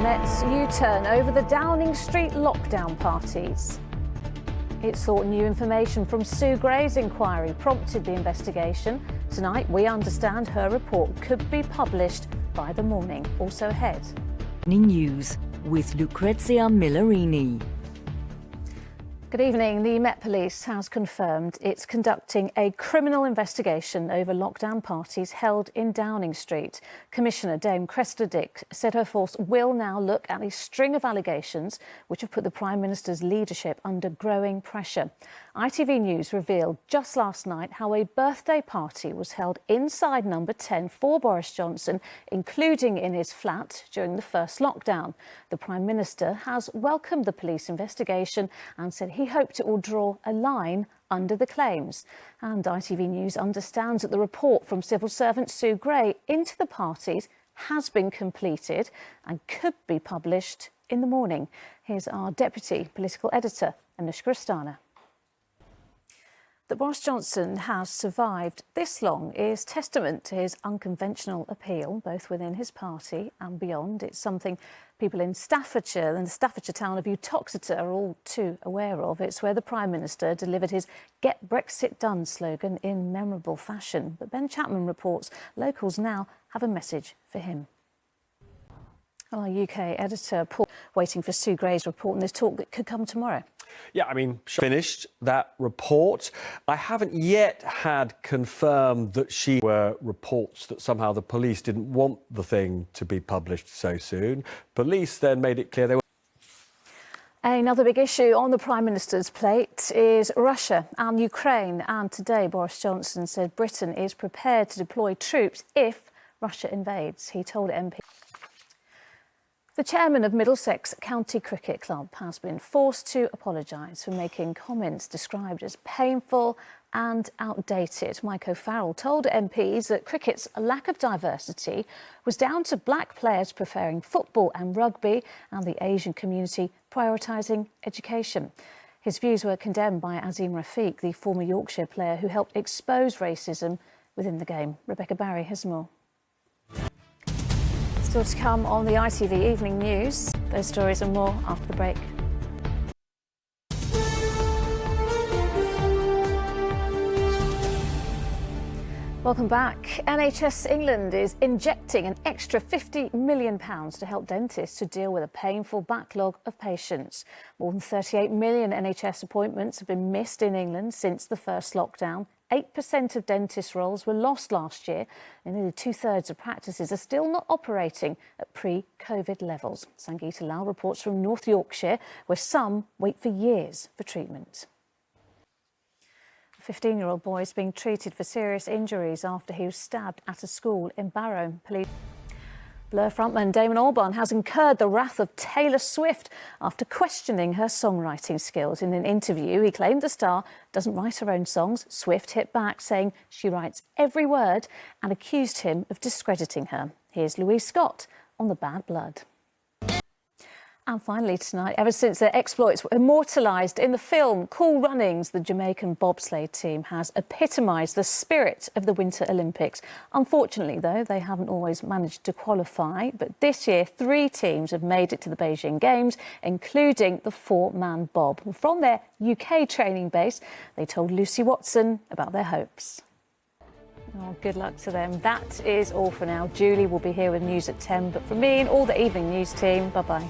Met's U-turn over the Downing Street lockdown parties. It's thought new information from Sue Gray's inquiry prompted the investigation. Tonight, we understand her report could be published by the morning. Also ahead. News with Lucrezia Millarini. Good evening. The Met Police has confirmed it's conducting a criminal investigation over lockdown parties held in Downing Street. Commissioner Dame Cressida Dick said her force will now look at a string of allegations which have put the Prime Minister's leadership under growing pressure. ITV News revealed just last night how a birthday party was held inside number 10 for Boris Johnson, including in his flat during the first lockdown. The Prime Minister has welcomed the police investigation and said he hoped it will draw a line under the claims. And ITV News understands that the report from civil servant Sue Gray into the parties has been completed and could be published in the morning. Here's our Deputy Political Editor, Anushka Rastana. That Boris Johnson has survived this long is testament to his unconventional appeal, both within his party and beyond. It's something people in Staffordshire and the Staffordshire town of Uttoxeter are all too aware of. It's where the Prime Minister delivered his "Get Brexit Done" slogan in memorable fashion. But Ben Chapman reports locals now have a message for him. Well, our UK editor, Paul, waiting for Sue Gray's report and this talk that could come tomorrow. Yeah, I mean, she finished that report. I haven't yet had confirmed that she were reports that somehow the police didn't want the thing to be published so soon. Police then made it clear they were. Another big issue on the Prime Minister's plate is Russia and Ukraine. And today, Boris Johnson said Britain is prepared to deploy troops if Russia invades. He told MP. The chairman of Middlesex County Cricket Club has been forced to apologise for making comments described as painful and outdated. Mike O'Farrell told MPs that cricket's lack of diversity was down to black players preferring football and rugby and the Asian community prioritising education. His views were condemned by Azim Rafiq, the former Yorkshire player who helped expose racism within the game. Rebecca Barry has more. Still to come on the ITV Evening News. Those stories and more after the break. Welcome back. NHS England is injecting an extra £50 million to help dentists to deal with a painful backlog of patients. More than 38 million NHS appointments have been missed in England since the first lockdown. 8% of dentist roles were lost last year, and nearly two-thirds of practices are still not operating at pre-COVID levels. Sangeeta Lal reports from North Yorkshire, where some wait for years for treatment. A 15-year-old boy is being treated for serious injuries after he was stabbed at a school in Barrow. Blur frontman Damon Albarn has incurred the wrath of Taylor Swift after questioning her songwriting skills. In an interview, he claimed the star doesn't write her own songs. Swift hit back, saying she writes every word, and accused him of discrediting her. Here's Louise Scott on the bad blood. And finally tonight, ever since their exploits were immortalised in the film Cool Runnings, the Jamaican bobsleigh team has epitomised the spirit of the Winter Olympics. Unfortunately, though, they haven't always managed to qualify. But this year, 3 teams have made it to the Beijing Games, including the 4-man bob. From their UK training base, they told Lucy Watson about their hopes. Oh, good luck to them. That is all for now. Julie will be here with news at 10. But from me and all the Evening News team, bye-bye.